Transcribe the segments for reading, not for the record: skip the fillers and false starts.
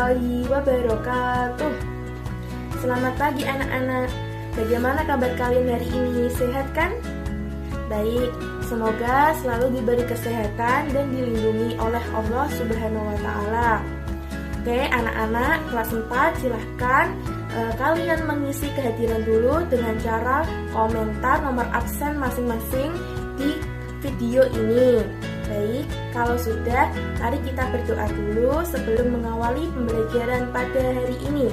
warahmatullahi wabarakatuh. Selamat pagi anak-anak. Bagaimana kabar kalian hari ini? Sehat kan? Baik, semoga selalu diberi kesehatan dan dilindungi oleh Allah Subhanahu wa Ta'ala. Oke, anak-anak kelas 4 silahkan kalian mengisi kehadiran dulu dengan cara komentar nomor absen masing-masing di video ini. Baik, kalau sudah, mari kita berdoa dulu sebelum mengawali pembelajaran pada hari ini.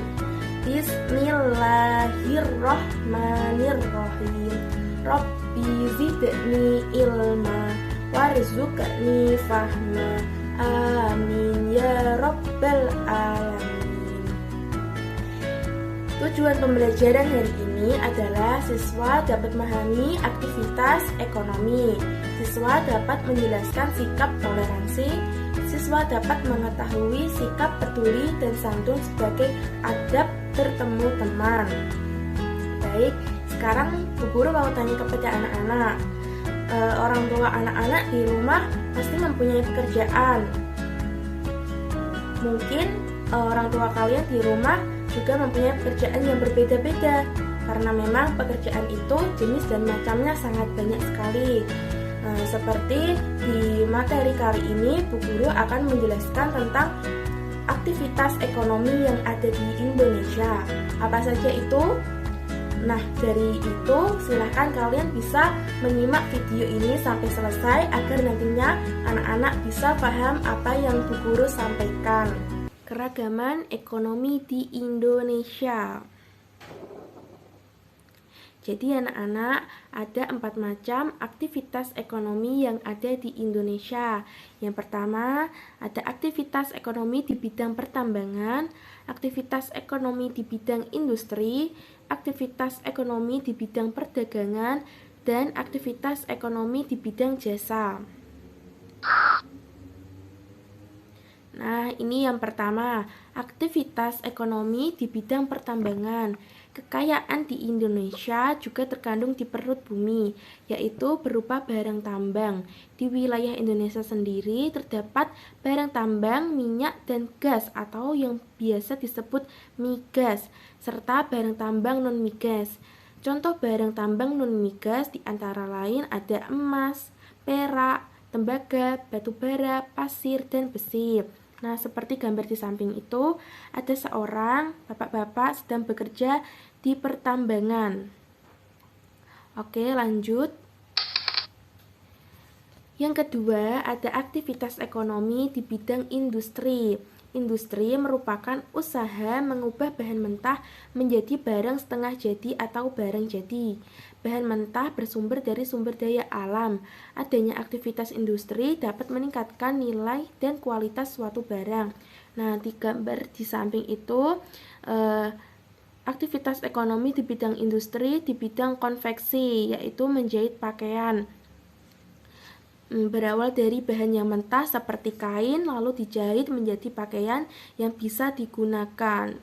Bismillahirrahmanirrahim. Rabbi zidni ilma warzuqni fahma. Amin ya rabbal alamin. Tujuan pembelajaran hari ini adalah siswa dapat memahami aktivitas ekonomi. Siswa dapat menjelaskan sikap toleransi. Siswa dapat mengetahui sikap peduli dan santun sebagai adab bertemu teman. Baik, sekarang Bu Guru mau tanya kepada anak-anak. Orang tua anak-anak di rumah pasti mempunyai pekerjaan. Mungkin orang tua kalian di rumah juga mempunyai pekerjaan yang berbeda-beda, karena memang pekerjaan itu jenis dan macamnya sangat banyak sekali. Seperti di materi kali ini, Bu Guru akan menjelaskan tentang aktivitas ekonomi yang ada di Indonesia. Apa saja itu? Nah, dari itu silahkan kalian bisa menyimak video ini sampai selesai agar nantinya anak-anak bisa paham apa yang Bu Guru sampaikan. Keragaman ekonomi di Indonesia. Jadi anak-anak, ada 4 macam aktivitas ekonomi yang ada di Indonesia. Yang pertama, ada aktivitas ekonomi di bidang pertambangan, aktivitas ekonomi di bidang industri, aktivitas ekonomi di bidang perdagangan, dan aktivitas ekonomi di bidang jasa. Nah, ini yang pertama, aktivitas ekonomi di bidang pertambangan. Kekayaan di Indonesia juga terkandung di perut bumi, yaitu berupa barang tambang. Di wilayah Indonesia sendiri terdapat barang tambang, minyak, dan gas atau yang biasa disebut migas, serta barang tambang non-migas. Contoh barang tambang non-migas di antara lain ada emas, perak, tembaga, batu bara, pasir, dan besi. Nah, seperti gambar di samping itu, ada seorang bapak-bapak sedang bekerja di pertambangan. Oke, lanjut. Yang kedua, ada aktivitas ekonomi di bidang industri. Industri merupakan usaha mengubah bahan mentah menjadi barang setengah jadi atau barang jadi. Bahan mentah bersumber dari sumber daya alam. Adanya aktivitas industri dapat meningkatkan nilai dan kualitas suatu barang. Nah, di gambar di samping itu, aktivitas ekonomi di bidang industri di bidang konveksi, yaitu menjahit pakaian. Berawal dari bahan yang mentah seperti kain, lalu dijahit menjadi pakaian yang bisa digunakan,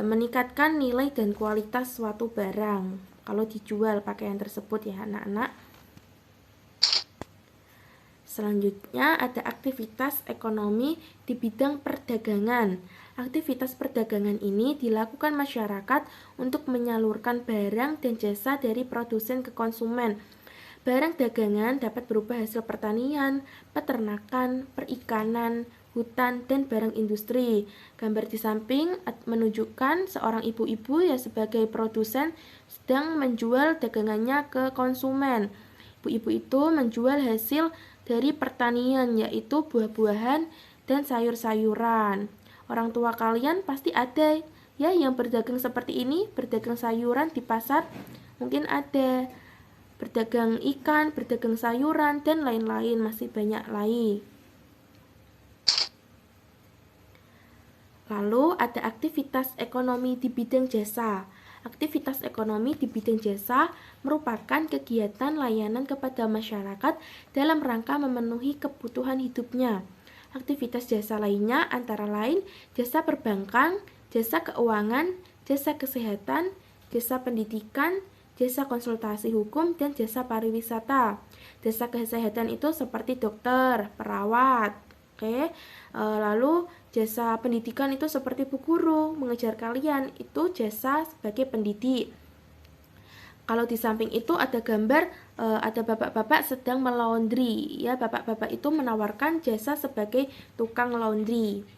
meningkatkan nilai dan kualitas suatu barang kalau dijual pakaian tersebut ya anak-anak. Selanjutnya ada aktivitas ekonomi di bidang perdagangan. Aktivitas perdagangan ini dilakukan masyarakat untuk menyalurkan barang dan jasa dari produsen ke konsumen. Barang dagangan dapat berupa hasil pertanian, peternakan, perikanan, hutan, dan barang industri. Gambar di samping menunjukkan seorang ibu-ibu yang sebagai produsen sedang menjual dagangannya ke konsumen. Ibu-ibu itu menjual hasil dari pertanian, yaitu buah-buahan dan sayur-sayuran. Orang tua kalian pasti ada ya yang berdagang seperti ini, berdagang sayuran di pasar, mungkin ada. Berdagang ikan, berdagang sayuran, dan lain-lain, masih banyak lagi. Lalu ada aktivitas ekonomi di bidang jasa. Aktivitas ekonomi di bidang jasa merupakan kegiatan layanan kepada masyarakat dalam rangka memenuhi kebutuhan hidupnya. Aktivitas jasa lainnya antara lain jasa perbankan, jasa keuangan, jasa kesehatan, jasa pendidikan, jasa konsultasi hukum, dan jasa pariwisata. Jasa kesehatan itu seperti dokter, perawat. Oke, lalu jasa pendidikan itu seperti bu guru mengejar kalian, itu jasa sebagai pendidik. Kalau di samping itu ada gambar ada bapak-bapak sedang melaundry, ya bapak-bapak itu menawarkan jasa sebagai tukang laundry.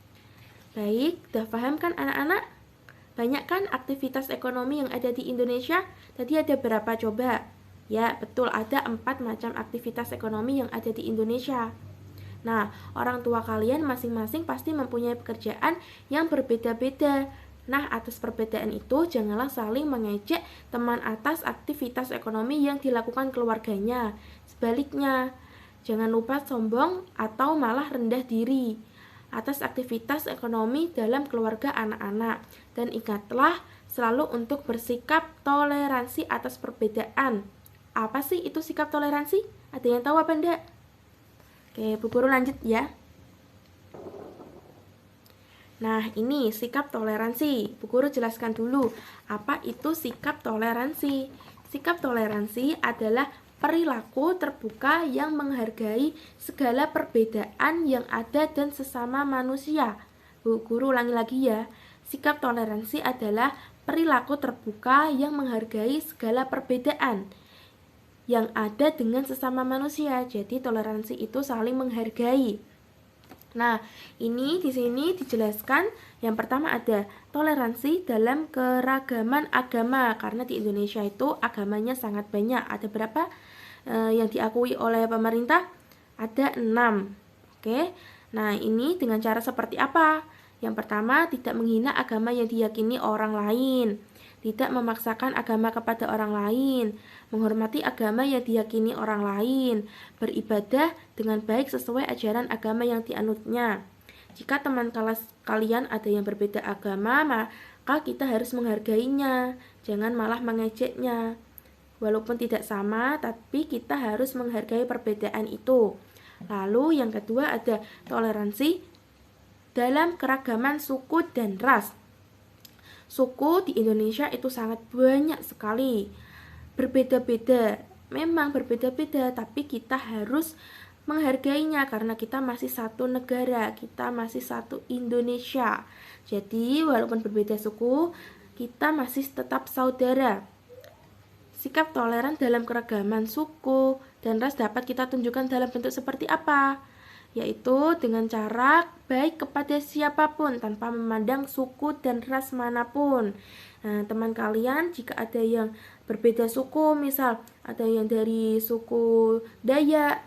Baik, udah paham kan anak-anak? Banyak kan aktivitas ekonomi yang ada di Indonesia? Tadi ada berapa coba? Ya, betul, ada 4 macam aktivitas ekonomi yang ada di Indonesia. Nah, orang tua kalian masing-masing pasti mempunyai pekerjaan yang berbeda-beda. Nah, atas perbedaan itu janganlah saling mengejek teman atas aktivitas ekonomi yang dilakukan keluarganya. Sebaliknya, jangan lupa sombong atau malah rendah diri atas aktivitas ekonomi dalam keluarga anak-anak. Dan ingatlah selalu untuk bersikap toleransi atas perbedaan. Apa sih itu sikap toleransi? Ada yang tahu apa enggak? Oke, Bu Guru lanjut ya. Nah, ini sikap toleransi. Bu Guru jelaskan dulu, apa itu sikap toleransi? Sikap toleransi adalah perilaku terbuka yang menghargai segala perbedaan yang ada dan sesama manusia. Bu Guru ulangi lagi ya. Sikap toleransi adalah perilaku terbuka yang menghargai segala perbedaan yang ada dengan sesama manusia. Jadi toleransi itu saling menghargai. Nah, ini di sini dijelaskan yang pertama ada toleransi dalam keragaman agama, karena di Indonesia itu agamanya sangat banyak. Ada berapa yang diakui oleh pemerintah? Ada 6. Oke. Nah, ini dengan cara seperti apa? Yang pertama, tidak menghina agama yang diyakini orang lain. Tidak memaksakan agama kepada orang lain, menghormati agama yang diyakini orang lain, beribadah dengan baik sesuai ajaran agama yang dianutnya. Jika teman kelas kalian ada yang berbeda agama, maka kita harus menghargainya, jangan malah mengejeknya. Walaupun tidak sama, tapi kita harus menghargai perbedaan itu. Lalu yang kedua ada toleransi dalam keragaman suku dan ras. Suku di Indonesia itu sangat banyak sekali, berbeda-beda, memang berbeda-beda, tapi kita harus menghargainya karena kita masih satu negara, kita masih satu Indonesia. Jadi walaupun berbeda suku, kita masih tetap saudara. Sikap toleran dalam keragaman suku dan ras dapat kita tunjukkan dalam bentuk seperti apa? Yaitu dengan cara baik kepada siapapun tanpa memandang suku dan ras manapun. Nah, teman kalian jika ada yang berbeda suku, misal ada yang dari suku Dayak,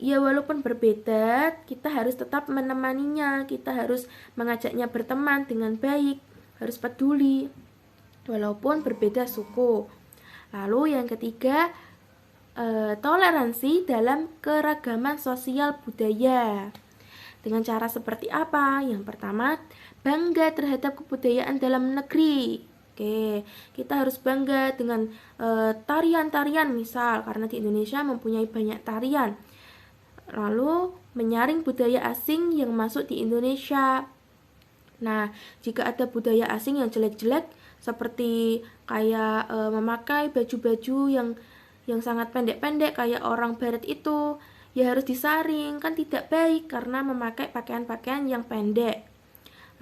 ya walaupun berbeda, kita harus tetap menemaninya, kita harus mengajaknya berteman dengan baik, harus peduli walaupun berbeda suku. Lalu yang ketiga, toleransi dalam keragaman sosial budaya. Dengan cara seperti apa? Yang pertama, bangga terhadap kebudayaan dalam negeri. Oke, kita harus bangga dengan tarian-tarian misal, karena di Indonesia mempunyai banyak tarian. Lalu, menyaring budaya asing yang masuk di Indonesia. Nah, jika ada budaya asing yang jelek-jelek, seperti kayak memakai baju-baju yang sangat pendek-pendek kayak orang barat itu, ya harus disaring, kan tidak baik karena memakai pakaian-pakaian yang pendek.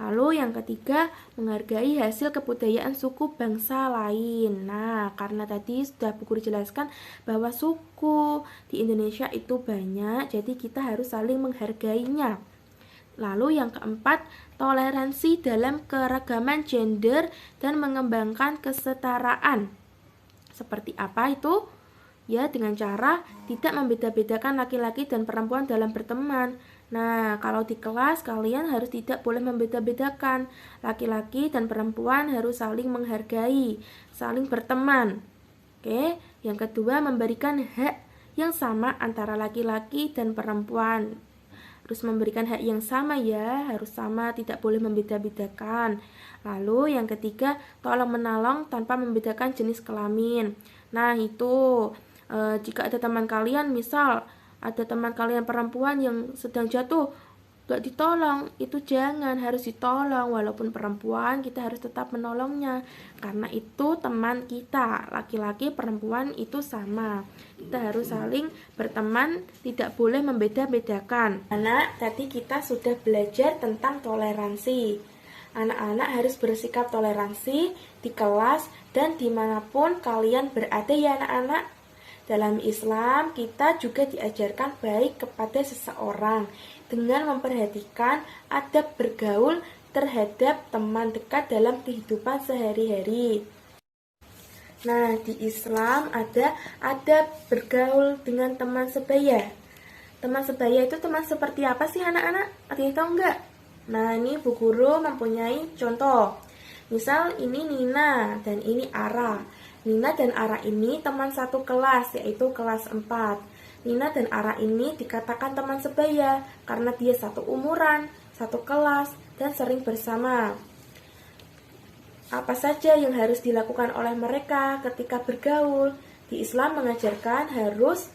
Lalu yang ketiga, menghargai hasil kebudayaan suku bangsa lain. Nah, karena tadi sudah Bu Guru jelaskan bahwa suku di Indonesia itu banyak, jadi kita harus saling menghargainya. Lalu yang keempat, toleransi dalam keragaman gender dan mengembangkan kesetaraan. Seperti apa itu? Ya, dengan cara tidak membeda-bedakan laki-laki dan perempuan dalam berteman. Nah, kalau di kelas kalian harus tidak boleh membeda-bedakan. Laki-laki dan perempuan harus saling menghargai, saling berteman. Oke, yang kedua memberikan hak yang sama antara laki-laki dan perempuan. Harus memberikan hak yang sama ya, harus sama, tidak boleh membeda-bedakan. Lalu yang ketiga, tolong menolong tanpa membedakan jenis kelamin. Nah, itu jika ada teman kalian, misal ada teman kalian perempuan yang sedang jatuh, gak ditolong, itu jangan, harus ditolong. Walaupun perempuan, kita harus tetap menolongnya, karena itu teman kita. Laki-laki perempuan itu sama, kita harus saling berteman, tidak boleh membeda-bedakan. Anak, tadi kita sudah belajar tentang toleransi. Anak-anak harus bersikap toleransi di kelas dan dimanapun kalian berada ya anak-anak. Dalam Islam, kita juga diajarkan baik kepada seseorang dengan memperhatikan adab bergaul terhadap teman dekat dalam kehidupan sehari-hari. Nah, di Islam ada adab bergaul dengan teman sebaya. Teman sebaya itu teman seperti apa sih anak-anak? Ada yang tahu nggak? Nah, ini Bu Guru mempunyai contoh. Misal ini Nina dan ini Ara. Nina dan Ara ini teman satu kelas, yaitu kelas 4. Nina dan Ara ini dikatakan teman sebaya karena dia satu umuran, satu kelas, dan sering bersama. Apa saja yang harus dilakukan oleh mereka ketika bergaul? Di Islam mengajarkan harus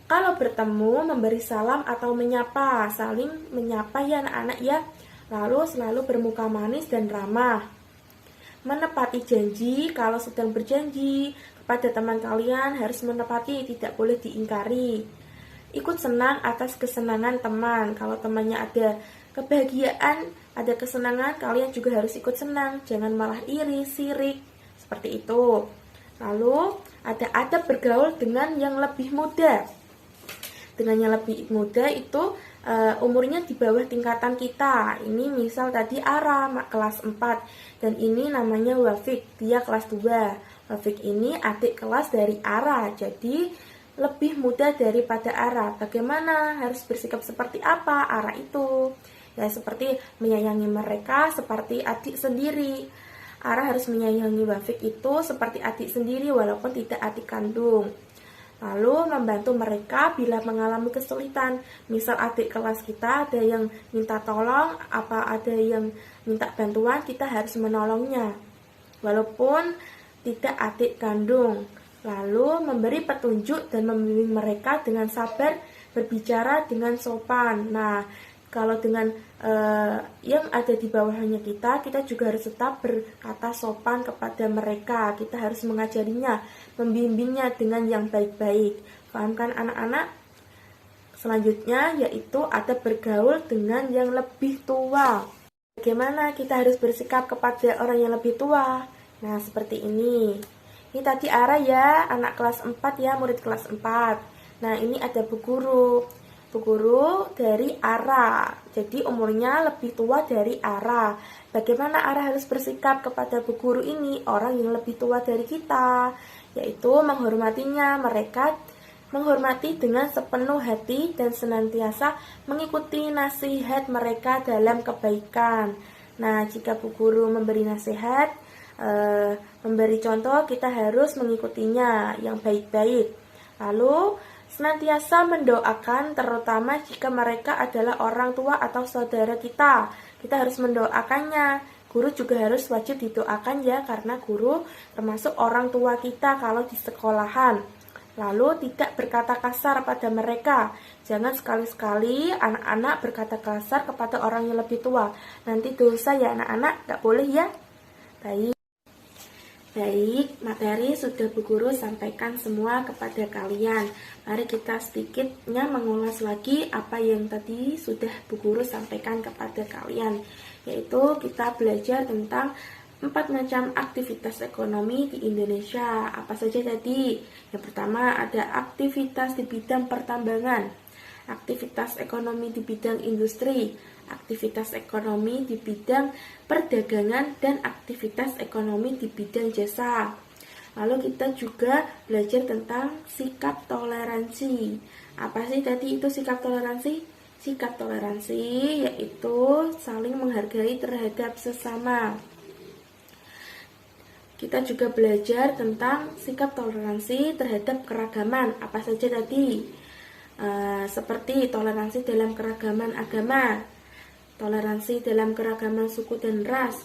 kalau bertemu memberi salam atau menyapa, saling menyapa ya anak-anak ya. Lalu selalu bermuka manis dan ramah. Menepati janji, kalau sedang berjanji kepada teman kalian harus menepati, tidak boleh diingkari. Ikut senang atas kesenangan teman. Kalau temannya ada kebahagiaan, ada kesenangan, kalian juga harus ikut senang. Jangan malah iri, sirik, seperti itu. Lalu ada adab bergaul dengan yang lebih muda. Dengan yang lebih muda itu umurnya di bawah tingkatan kita. Ini misal tadi Ara kelas 4 dan ini namanya Wafik, dia kelas 2. Wafik ini adik kelas dari Ara, jadi lebih muda daripada Ara. Bagaimana harus bersikap seperti apa Ara itu? Ya seperti menyayangi mereka seperti adik sendiri. Ara harus menyayangi Wafik itu seperti adik sendiri walaupun tidak adik kandung. Lalu membantu mereka bila mengalami kesulitan. Misal adik kelas kita ada yang minta tolong, ada yang minta bantuan, kita harus menolongnya. Walaupun tidak adik kandung. Lalu memberi petunjuk dan membimbing mereka dengan sabar, berbicara dengan sopan. Nah, kalau dengan yang ada di bawahnya kita juga harus tetap berkata sopan kepada mereka. Kita harus mengajarinya, membimbingnya dengan yang baik-baik. Paham kan anak-anak? Selanjutnya yaitu ada bergaul dengan yang lebih tua. Bagaimana kita harus bersikap kepada orang yang lebih tua? Nah, seperti ini. Ini tadi Ara ya, anak kelas 4 ya, murid kelas 4. Nah, ini ada Bu Guru. Bu Guru dari Ara, jadi umurnya lebih tua dari Ara. Bagaimana Ara harus bersikap kepada Bu Guru ini, orang yang lebih tua dari kita? Yaitu menghormatinya, mereka menghormati dengan sepenuh hati dan senantiasa mengikuti nasihat mereka dalam kebaikan. Nah, jika Bu Guru memberi nasihat, memberi contoh, kita harus mengikutinya yang baik-baik. Lalu senantiasa mendoakan, terutama jika mereka adalah orang tua atau saudara kita. Kita harus mendoakannya. Guru juga harus wajib didoakan ya, karena guru termasuk orang tua kita kalau di sekolahan. Lalu tidak berkata kasar pada mereka. Jangan sekali-sekali anak-anak berkata kasar kepada orang yang lebih tua. Nanti dosa ya anak-anak, gak boleh ya. Baik, materi sudah Bu Guru sampaikan semua kepada kalian. Mari kita sedikitnya mengulas lagi apa yang tadi sudah Bu Guru sampaikan kepada kalian. Yaitu kita belajar tentang 4 macam aktivitas ekonomi di Indonesia. Apa saja tadi? Yang pertama ada aktivitas di bidang pertambangan, aktivitas ekonomi di bidang industri, aktivitas ekonomi di bidang perdagangan, dan aktivitas ekonomi di bidang jasa. Lalu kita juga belajar tentang sikap toleransi. Apa sih tadi itu sikap toleransi? Sikap toleransi yaitu saling menghargai terhadap sesama. Kita juga belajar tentang sikap toleransi terhadap keragaman. Apa saja tadi? Seperti toleransi dalam keragaman agama, toleransi dalam keragaman suku dan ras,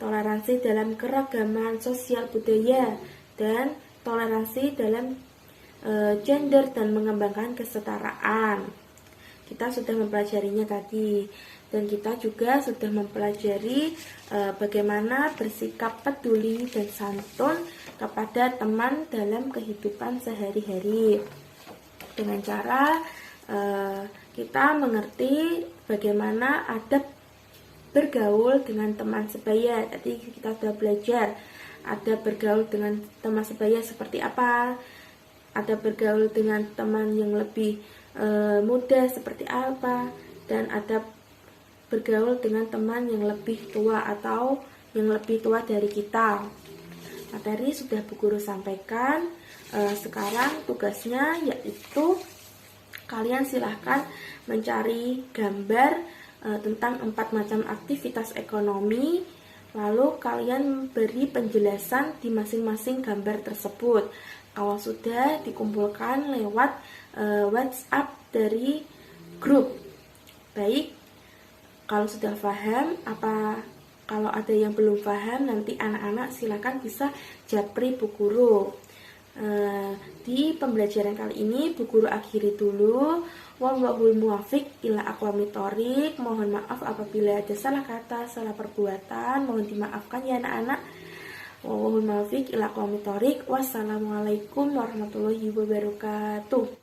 toleransi dalam keragaman sosial budaya, dan toleransi dalam gender dan mengembangkan kesetaraan. kita sudah mempelajarinya tadi. Dan kita juga sudah mempelajari bagaimana bersikap peduli dan santun kepada teman dalam kehidupan sehari-hari. Dengan cara kita mengerti bagaimana adab bergaul dengan teman sebaya. Tadi kita sudah belajar adab bergaul dengan teman sebaya seperti apa, adab bergaul dengan teman yang lebih muda seperti apa, dan adab bergaul dengan teman yang lebih tua atau yang lebih tua dari kita. Materi sudah Bu Guru sampaikan. Sekarang tugasnya yaitu kalian silahkan mencari gambar tentang 4 macam aktivitas ekonomi, lalu kalian beri penjelasan di masing-masing gambar tersebut. Kalau sudah dikumpulkan lewat WhatsApp dari grup. Baik, kalau sudah paham, kalau ada yang belum paham, nanti anak-anak silakan bisa japri Bu Guru. Di pembelajaran kali ini Bu Guru akhiri dulu. Wallahul muwaffiq ila aqwamit thoriq. Mohon maaf apabila ada salah kata, salah perbuatan, mohon dimaafkan ya anak-anak. Wallahul muwaffiq ila aqwamit thoriq. Wassalamualaikum warahmatullahi wabarakatuh.